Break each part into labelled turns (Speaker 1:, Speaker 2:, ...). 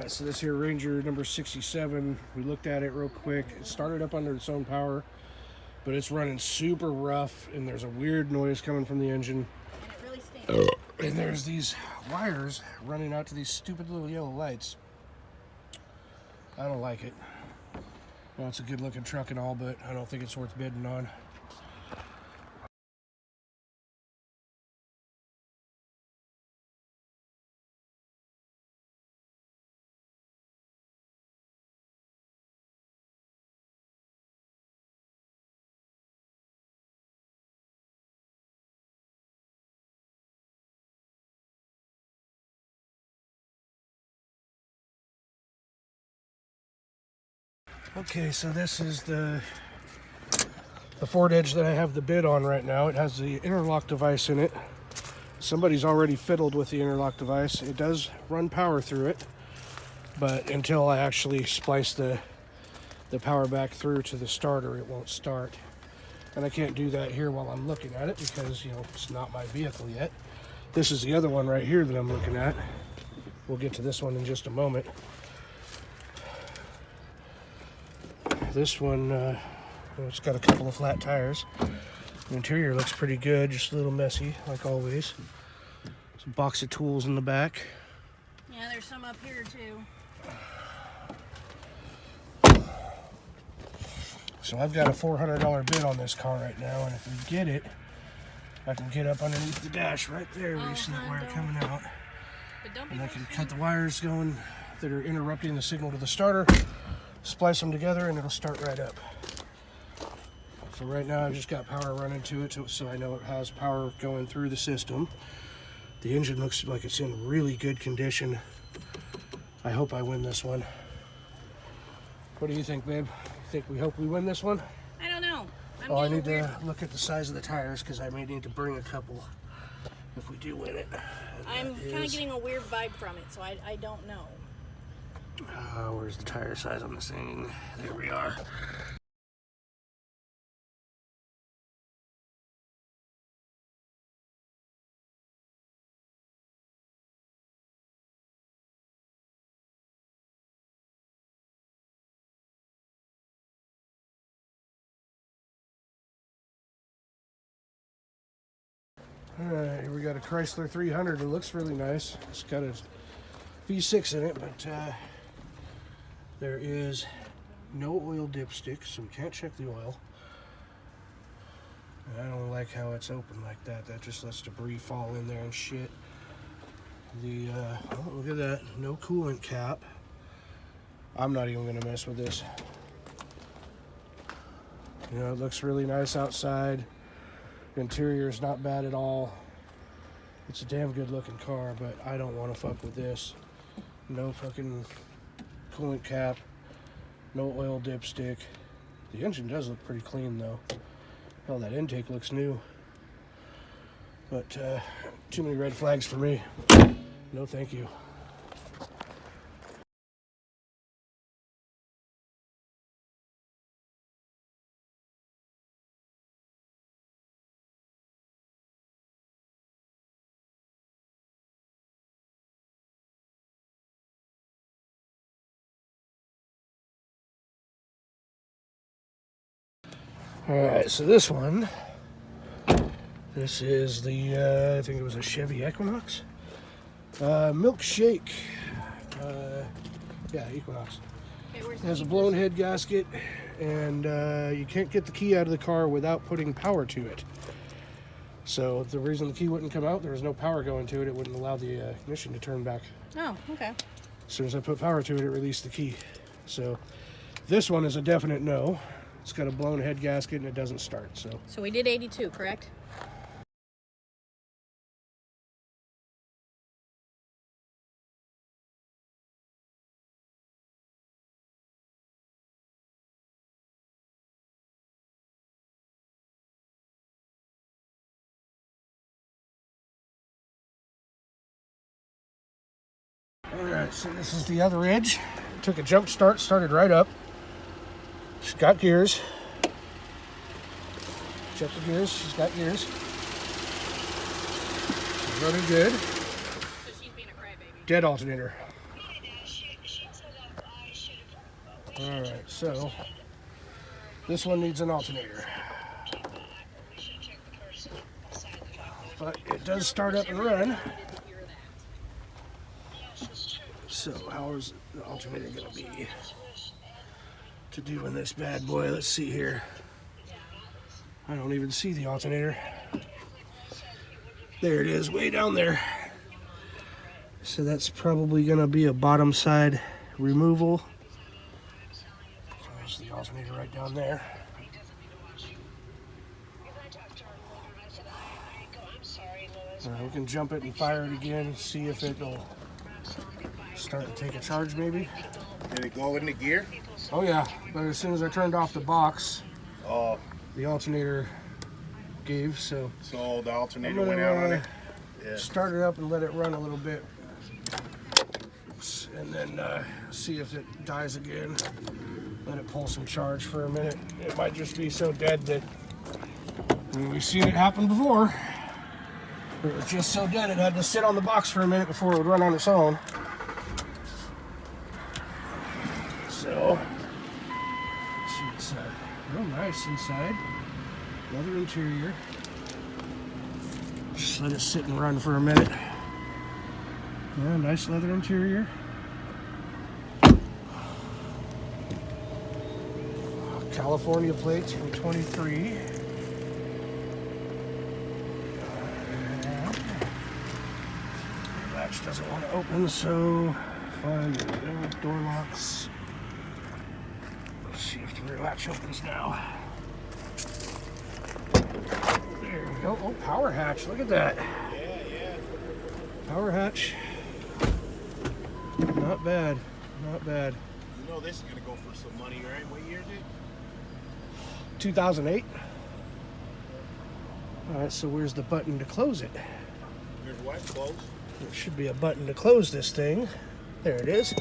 Speaker 1: Alright, so this here Ranger number 67, we looked at it real quick. It started up under its own power, but it's running super rough, and there's a weird noise coming from the engine.
Speaker 2: And it really stinks.
Speaker 1: And there's these wires running out to these stupid little yellow lights. I don't like it. Well, it's a good looking truck and all, but I don't think it's worth bidding on. Okay, so this is the Ford Edge that I have the bid on right now. It has the interlock device in it. Somebody's already fiddled with the interlock device. It does run power through it, but until I actually splice the power back through to the starter, it won't start. And I can't do that here while I'm looking at it because, you know, it's not my vehicle yet. This is the other one right here that I'm looking at. We'll get to this one in just a moment. This one, it's got a couple of flat tires. The interior looks pretty good, just a little messy, like always. Some box of tools in the back.
Speaker 2: Yeah, there's some up here too.
Speaker 1: So I've got a $400 bid on this car right now, and if we get it, I can get up underneath the dash right there where you see that wire coming out. And I can cut the wires going that are interrupting the signal to the starter, splice them together, and it'll start right up. So right now I've just got power running to it, so I know it has power going through the system. The engine looks like it's in really good condition. I hope I win this one. What do you think, babe? We hope we win this one?
Speaker 2: I don't know.
Speaker 1: I need to look at the size of the tires because I may need to bring a couple if we do win it.
Speaker 2: I'm kind of getting a weird vibe from it, so I don't know.
Speaker 1: Where's the tire size on this thing? There we are. Alright, here we got a Chrysler 300. It looks really nice. It's got a V6 in it, but there is no oil dipstick, so we can't check the oil. And I don't like how it's open like that. That just lets debris fall in there and shit. Oh, look at that. No coolant cap. I'm not even going to mess with this. You know, it looks really nice outside. Interior is not bad at all. It's a damn good looking car, but I don't want to fuck with this. No fucking coolant cap, no oil dipstick. The engine does look pretty clean though. Hell, that intake looks new. But too many red flags for me. No thank you. Alright, so this one, this is the, I think it was a Chevy Equinox. Milkshake. Yeah, Equinox.
Speaker 2: Okay,
Speaker 1: It has a blown head gasket, and you can't get the key out of the car without putting power to it. So the reason the key wouldn't come out, there was no power going to it. It wouldn't allow the ignition to turn back.
Speaker 2: Oh, okay.
Speaker 1: As soon as I put power to it, it released the key. So this one is a definite no. It's got a blown head gasket and it doesn't start.
Speaker 2: So we did 82, correct?
Speaker 1: Alright, so this is the other edge. Took a jump start, started right up. She's got gears. Check the gears, she's got gears. She's running good.
Speaker 2: So she's being a crybaby.
Speaker 1: Dead alternator. Alright, so this one needs an alternator. But it does start up and run. So how is the alternator going to be to do in this bad boy? Let's see here. I don't even see the alternator. There it is, way down there. So that's probably going to be a bottom side removal. There's the alternator right down there. We can jump it and fire it again, see if it'll start to take a charge maybe.
Speaker 3: Did it go into gear?
Speaker 1: Oh yeah, but as soon as I turned off the box, the alternator gave, so
Speaker 3: the alternator went out on it?
Speaker 1: Yeah. Start it up and let it run a little bit. Oops. And then see if it dies again. Let it pull some charge for a minute. It might just be so dead that, I mean, we've seen it happen before. It was just so dead it had to sit on the box for a minute before it would run on its own. So, let's see inside. Real nice inside. Leather interior. Just let it sit and run for a minute. Yeah, nice leather interior. California plates from 23. Latch doesn't want to open, so fine. Door locks. Let's see if the rear latch opens now. There we go. Oh, power hatch. Look at that.
Speaker 3: Yeah.
Speaker 1: Power hatch. Not bad. Not bad.
Speaker 3: You know this is going to go for some money, right? What year is it?
Speaker 1: 2008. Alright, so where's the button to close it?
Speaker 3: Here's what? Close?
Speaker 1: There should be a button to close this thing. There it is.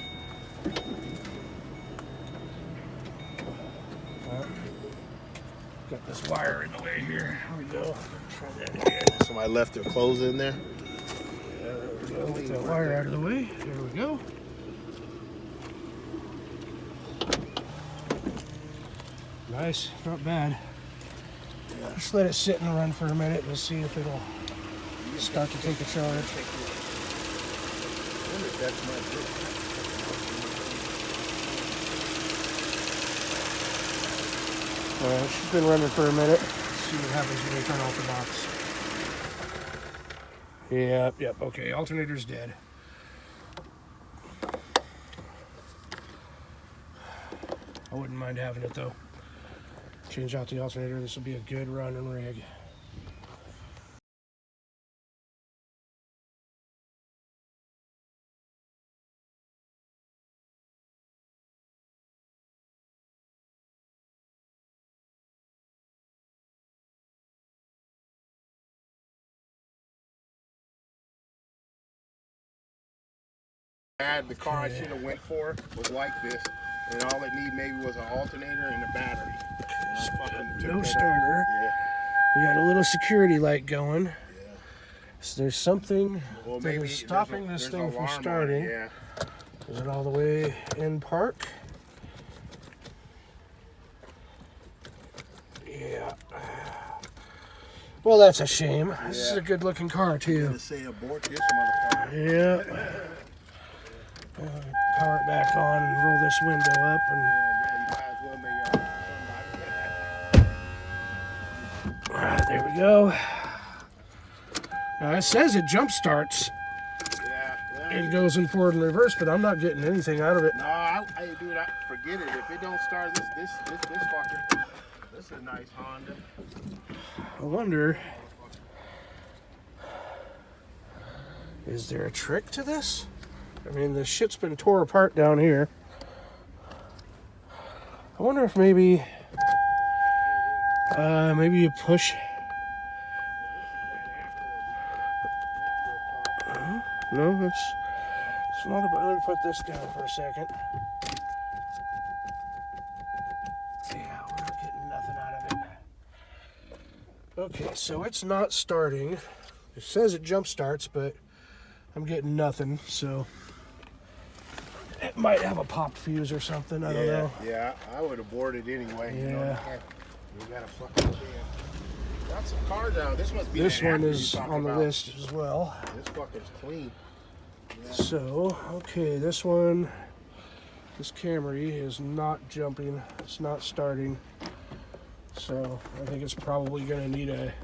Speaker 1: Got this wire in the way here. Here we go. Try that again.
Speaker 3: Somebody left their clothes in there?
Speaker 1: There we go. Get that wire out of the way. There we go. Nice, not bad. Just let it sit and run for a minute and see if it'll start to take a charge. She's been running for a minute. Let's see what happens when we turn off the box. Yep, okay, alternator's dead. I wouldn't mind having it though. Change out the alternator. This will be a good run and rig.
Speaker 3: The car I should have went for was like this, and all it needed maybe was an alternator and a battery.
Speaker 1: No starter.
Speaker 3: Yeah.
Speaker 1: We got a little security light going.
Speaker 3: Yeah.
Speaker 1: So there's something
Speaker 3: Well,
Speaker 1: that is stopping this thing from starting.
Speaker 3: Yeah.
Speaker 1: Is it all the way in park? Yeah. Well, that's a shame. This is a good looking car too.
Speaker 3: To say abort this motherfucker.
Speaker 1: Yeah. Power it back on and roll this window up and there we go. Now it says it jump starts and goes in forward and reverse, but I'm not getting anything out of it.
Speaker 3: No, dude, forget it. If it don't start this fucker, this is a nice Honda.
Speaker 1: I wonder, is there a trick to this? I mean, the shit's been tore apart down here. I wonder if maybe you push. No, it's not about. Let me put this down for a second. Yeah, we're not getting nothing out of it. Okay, so it's not starting. It says it jump starts, but I'm getting nothing, so it might have a popped fuse or something. I don't know.
Speaker 3: Yeah, I would have boarded anyway.
Speaker 1: Yeah.
Speaker 3: You know, you got a fucking chance. Got some cars out. This must be.
Speaker 1: This
Speaker 3: that
Speaker 1: one
Speaker 3: actor
Speaker 1: is
Speaker 3: you're talking
Speaker 1: on the
Speaker 3: about.
Speaker 1: list as well.
Speaker 3: This fucker's clean. Yeah.
Speaker 1: So, okay, this one, this Camry is not jumping. It's not starting. So, I think it's probably going to need a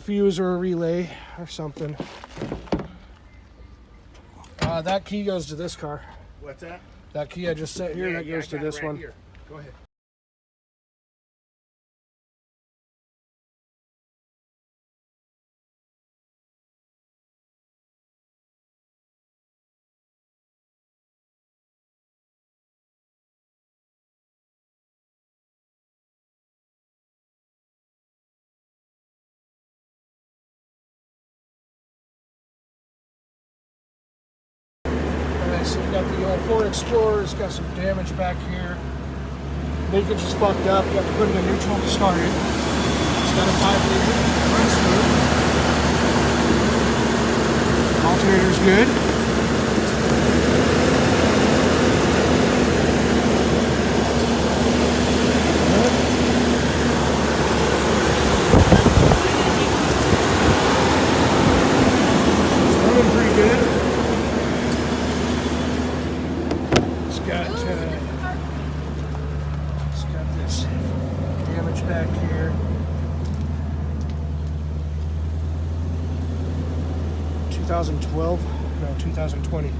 Speaker 1: fuse or a relay or something. That key goes to this car.
Speaker 3: What's that?
Speaker 1: That key I just set here, that goes
Speaker 3: I
Speaker 1: to
Speaker 3: got it
Speaker 1: this
Speaker 3: right
Speaker 1: one.
Speaker 3: here. Go ahead.
Speaker 1: Alright, so we got the old Ford Explorer. It's got some damage back here. Linkage is fucked up. You have to put it in neutral to start it. It's got a 5-liter. Runs smooth. Alternator's good. It's running pretty good. It's got this damage back here. 2012, no, 2020.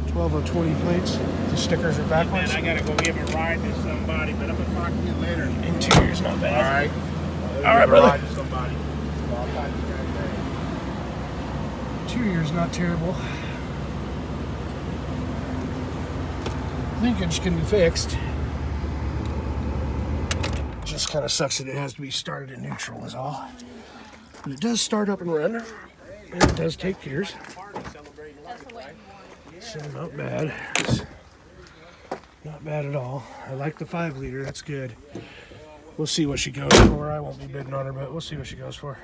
Speaker 1: 12 or 20 plates. The stickers are backwards.
Speaker 3: Man, I gotta go give a ride to somebody, but I'm gonna talk to you later.
Speaker 1: Interior's not bad.
Speaker 3: All right.
Speaker 1: All right, brother.
Speaker 3: Ride to somebody. I'll talk to you guys later.
Speaker 1: Interior's not terrible. Linkage can be fixed. Just kind of sucks that it has to be started in neutral is all. But it does start up and run. And it does take gears. So not bad. It's not bad at all. I like the 5-liter. That's good. We'll see what she goes for. I won't be bidding on her, but we'll see what she goes for.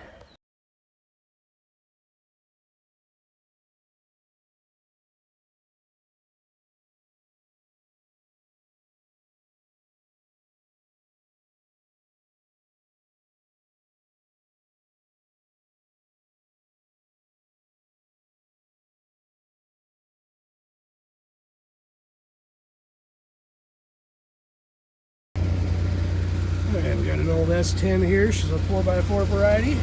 Speaker 1: Okay, we got an old S10 here. She's a 4x4 variety.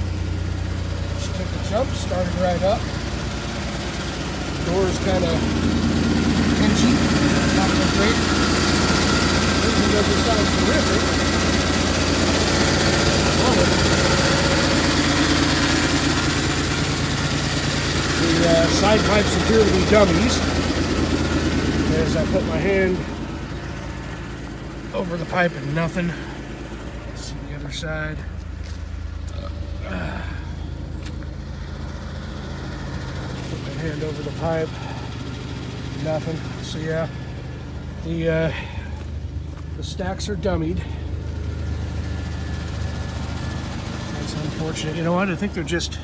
Speaker 1: She took the jump, started right up. Door's kind of pinchy, not so great. This doesn't sound terrific. The side pipes appear to be dummies. As I put my hand over the pipe and nothing. See the other side. Put my hand over the pipe. Nothing. So yeah, the stacks are dummied. That's unfortunate. You know what? I think they're just,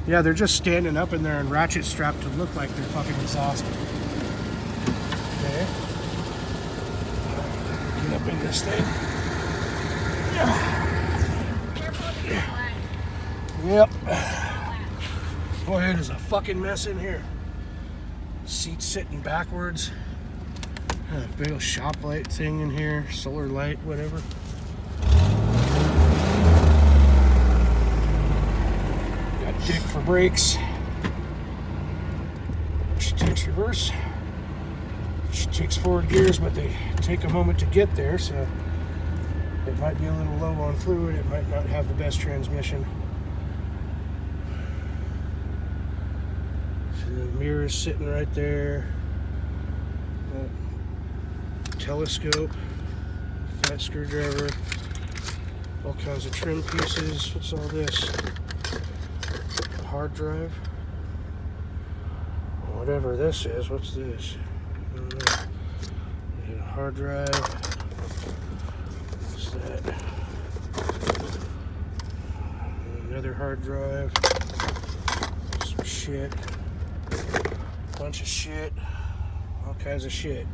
Speaker 1: yeah, they're just standing up in there and ratchet strapped to look like they're fucking exhaust. Okay. Get up in this thing. Yep. Boy, it is a fucking mess in here. Seat sitting backwards. Big old shop light thing in here. Solar light, whatever. Got dick for brakes. She takes reverse. She takes forward gears, but they take a moment to get there, so it might be a little low on fluid. It might not have the best transmission. So the mirror is sitting right there. Telescope, fat screwdriver, all kinds of trim pieces. What's all this? Hard drive? Whatever this is, what's this? I don't know. Hard drive. What's that? Another hard drive. Some shit. Bunch of shit. All kinds of shit.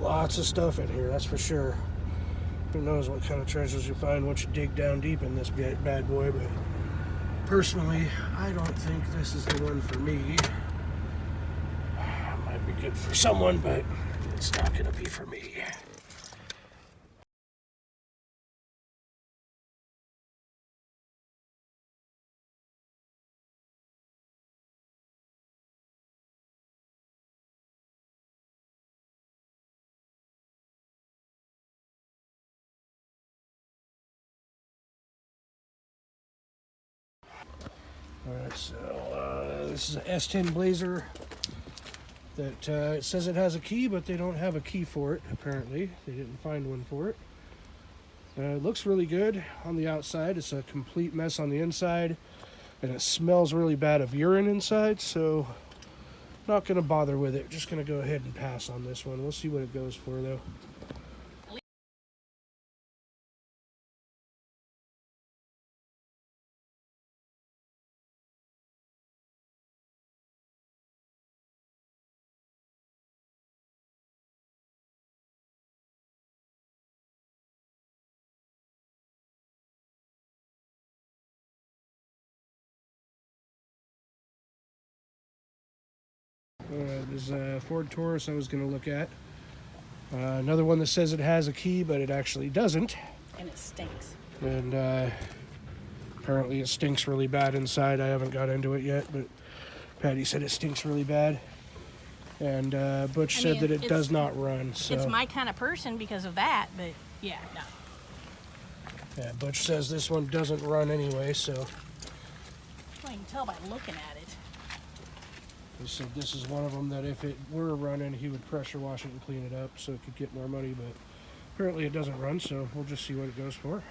Speaker 1: Lots of stuff in here, that's for sure. Who knows what kind of treasures you find once you dig down deep in this bad boy, but personally, I don't think this is the one for me. Might be good for someone, but it's not going to be for me. Alright, so this is an S10 Blazer that it says it has a key, but they don't have a key for it, apparently. They didn't find one for it. It looks really good on the outside. It's a complete mess on the inside, and it smells really bad of urine inside, so not going to bother with it. Just going to go ahead and pass on this one. We'll see what it goes for, though. There's a Ford Taurus I was going to look at. Another one that says it has a key, but it actually doesn't.
Speaker 2: And it stinks.
Speaker 1: And apparently it stinks really bad inside. I haven't got into it yet, but Patty said it stinks really bad. And Butch said that it does not run. So.
Speaker 2: It's my kind of person because of that, but yeah, no.
Speaker 1: Yeah, Butch says this one doesn't run anyway, so.
Speaker 2: Well, you can tell by looking at it.
Speaker 1: He said this is one of them that if it were running, he would pressure wash it and clean it up so it could get more money, but apparently it doesn't run, so we'll just see what it goes for.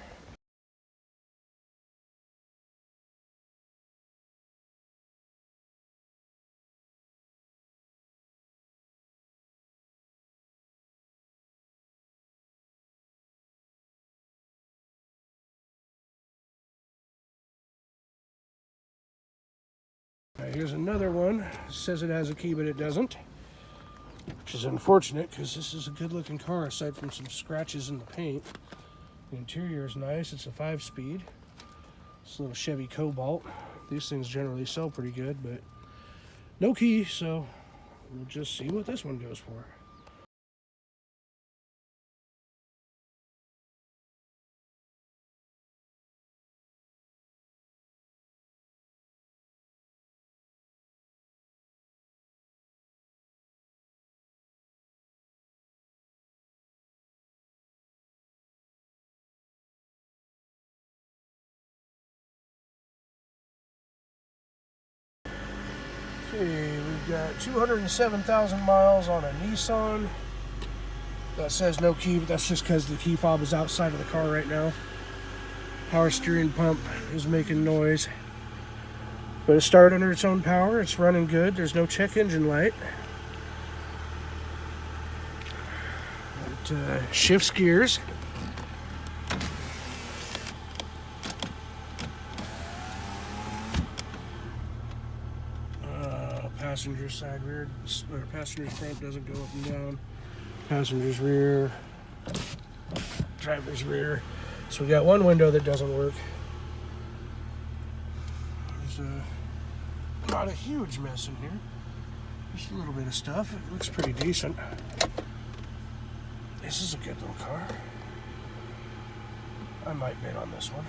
Speaker 1: Right, here's another one. It says it has a key, but it doesn't, which is unfortunate because this is a good looking car aside from some scratches in the paint. The interior is nice. It's a 5-speed. It's a little Chevy Cobalt. These things generally sell pretty good, but no key, so we'll just see what this one goes for. Okay, we've got 207,000 miles on a Nissan. That says no key, but that's just because the key fob is outside of the car right now. Power steering pump is making noise. But it started under its own power. It's running good. There's no check engine light. It shifts gears. Passenger side rear, or passenger's front doesn't go up and down. Passenger's rear, driver's rear. So we got one window that doesn't work. There's not a huge mess in here. Just a little bit of stuff. It looks pretty decent. This is a good little car. I might bid on this one.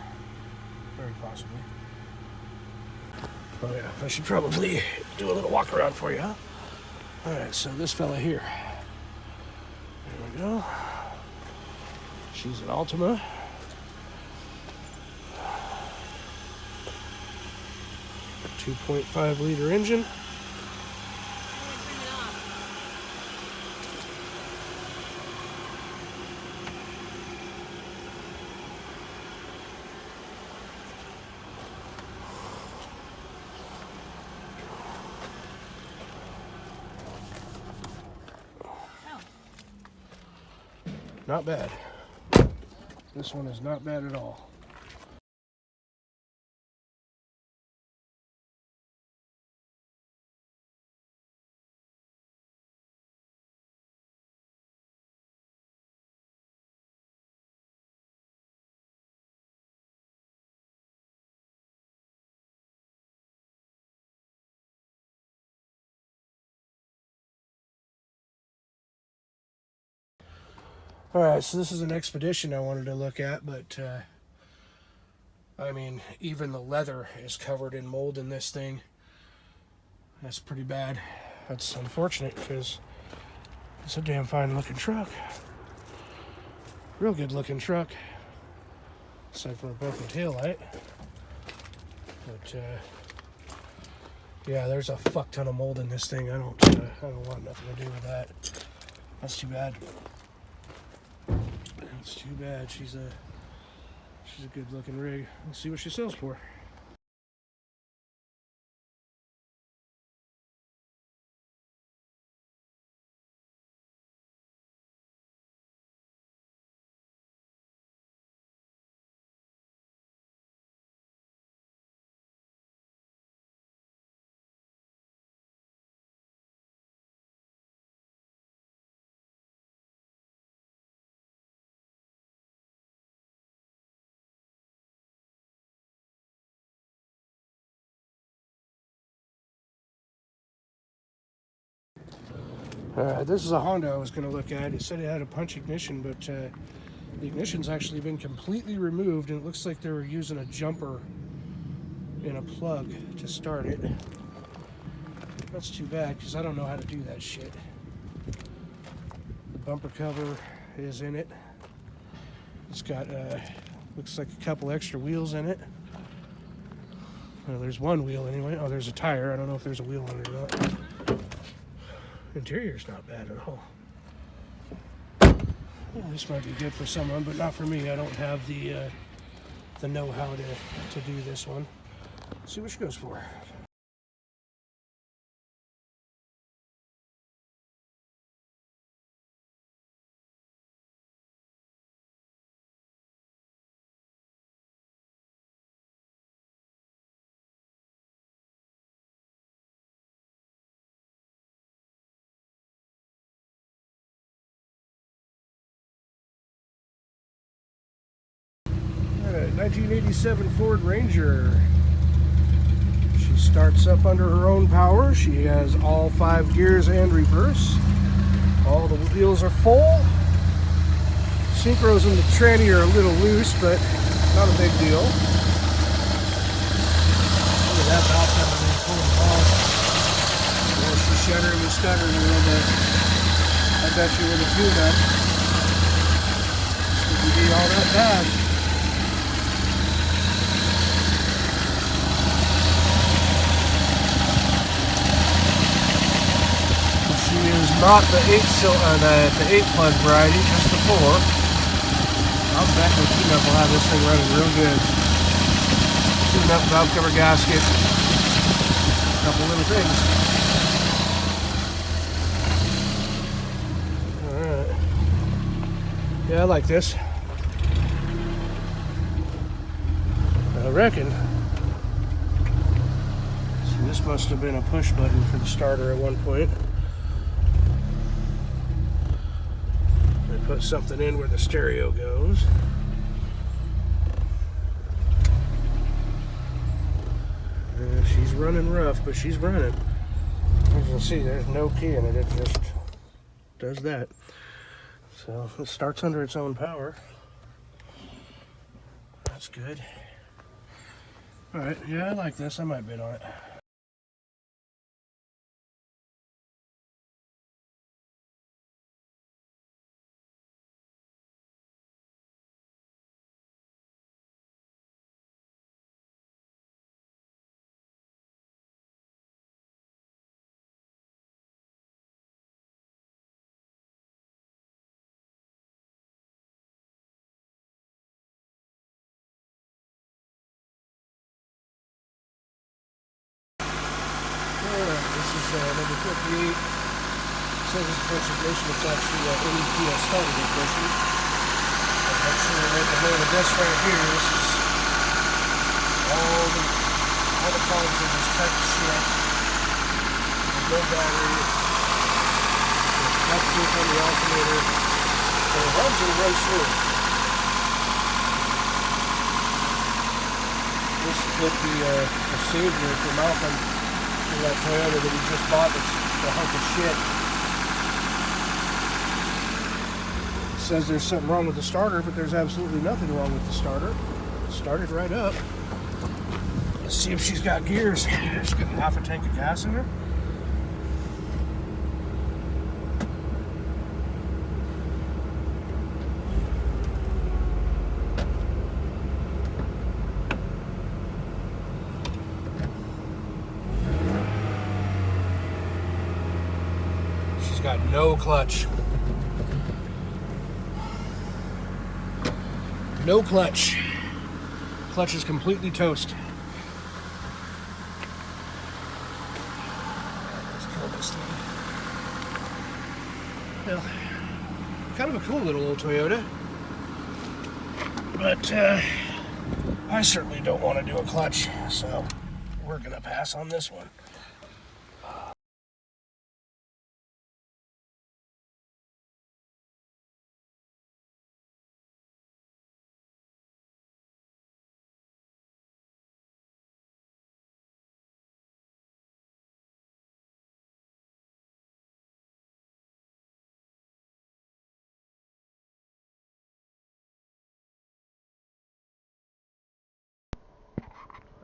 Speaker 1: Very possibly. Oh yeah, I should probably do a little walk around for you, huh? Alright, so this fella here. There we go. She's an Altima. A 2.5 liter engine. Not bad. This one is not bad at all. Alright, so this is an Expedition I wanted to look at, but I mean, even the leather is covered in mold in this thing. That's pretty bad. That's unfortunate because it's a damn fine looking truck. Real good looking truck. Aside from a broken taillight. But yeah, there's a fuck ton of mold in this thing. I don't want nothing to do with that. That's too bad. That's too bad. She's a good looking rig. Let's see what she sells for. This is a Honda I was going to look at. It said it had a punch ignition, but the ignition's actually been completely removed, and it looks like they were using a jumper in a plug to start it. That's too bad, because I don't know how to do that shit. The bumper cover is in it. It's got, looks like a couple extra wheels in it. Well, there's one wheel anyway. Oh, there's a tire. I don't know if there's a wheel on it or not. Interior's not bad at all. Well, this might be good for someone, but not for me. I don't have the know-how to do this one. Let's see what she goes for. All right, 1987 Ford Ranger. She starts up under her own power. She has all 5 gears and reverse. All the wheels are full. Synchros in the tranny are a little loose, but not a big deal. Look at that valve cover being pulling off. Well, she's shuddering and stuttering a little bit. I bet you with a tune-up, it would be all that bad. She is not the 8 plug variety, just the 4. I'll bet the tune-up will have this thing running real good. Tune-up, valve cover gasket, a couple little things. Alright. Yeah, I like this. I reckon. So this must have been a push button for the starter at one point. Put something in where the stereo goes. She's running rough, but she's running. As you can see, there's no key in it. It just does that. So it starts under its own power. That's good. All right, yeah, I like this. I might bid on it. This is number 58. It says it's punch ignition. It's actually NEPS started ignition. But make sure you make a note of this right here. This is all the problems in this type of shit. There's no battery. There's nothing on the alternator. So it runs and runs through. This is with the Savior for Malcolm. That Toyota that he just bought, that's a hunk of shit. says there's something wrong with the starter, but there's absolutely nothing wrong with the starter. Started right up. Let's see if she's got gears. She's got half a tank of gas in her. She's got no clutch. No clutch. Clutch is completely toast. Let's kill this thing. Well, kind of a cool little old Toyota. But I certainly don't want to do a clutch, so we're gonna pass on this one.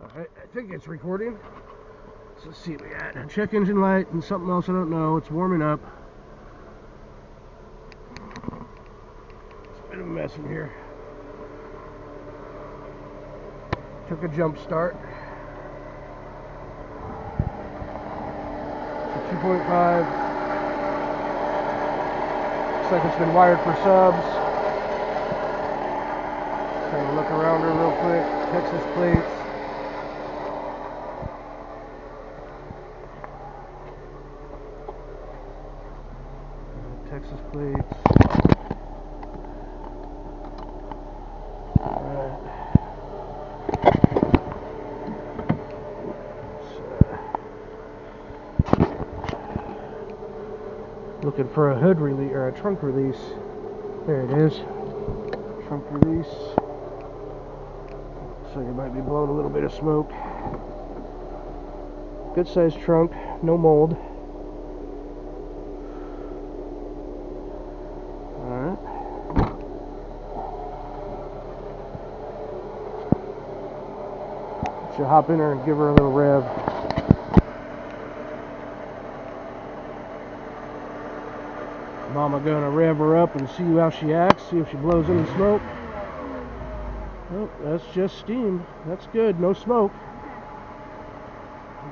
Speaker 1: Alright, I think it's recording. So let's see what we got. Check engine light and something else I don't know. It's warming up. It's a bit of a mess in here. Took a jump start. So 2.5. Looks like it's been wired for subs. Trying to look around her real quick. Texas plates. Texas plates. Alright. Looking for a hood release or a trunk release. There it is. Trunk release. Looks like it might be blowing a little bit of smoke. Good sized trunk, no mold. Should hop in her and give her a little rev. Mama gonna rev her up and see how she acts, see if she blows any smoke. Oh, that's just steam. That's good, no smoke.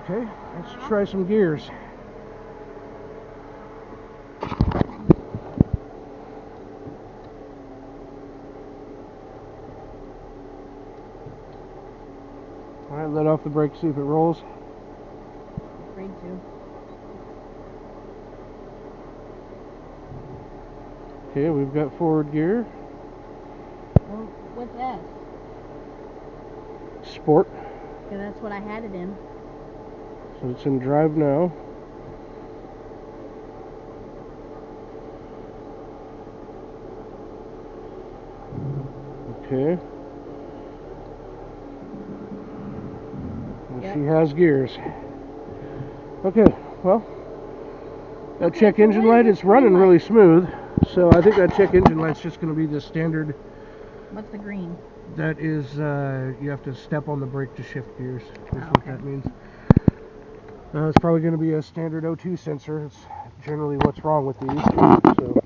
Speaker 1: Okay, let's try some gears. Alright, let off the brake, see if it rolls.
Speaker 2: Afraid to.
Speaker 1: Okay, we've got forward gear.
Speaker 2: Well, what's S?
Speaker 1: Sport.
Speaker 2: Yeah, that's what I had it in.
Speaker 1: So it's in drive now. Okay. And
Speaker 2: Yep.
Speaker 1: she has gears. Okay, well, that check engine light is running really smooth. So I think that check engine light's just going to be the standard.
Speaker 2: What's the green?
Speaker 1: That is, you have to step on the brake to shift gears. That's
Speaker 2: Oh,
Speaker 1: what
Speaker 2: okay.
Speaker 1: that means. It's probably going to be a standard O2 sensor. It's generally what's wrong with these. So.